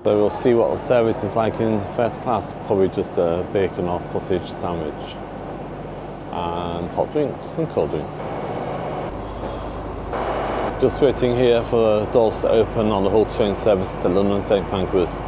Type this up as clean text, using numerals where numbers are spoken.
So we'll see what the service is like in first class. Probably just a bacon or sausage sandwich. And hot drinks and cold drinks. Just waiting here for the doors to open on the hull train service to London St Pancras.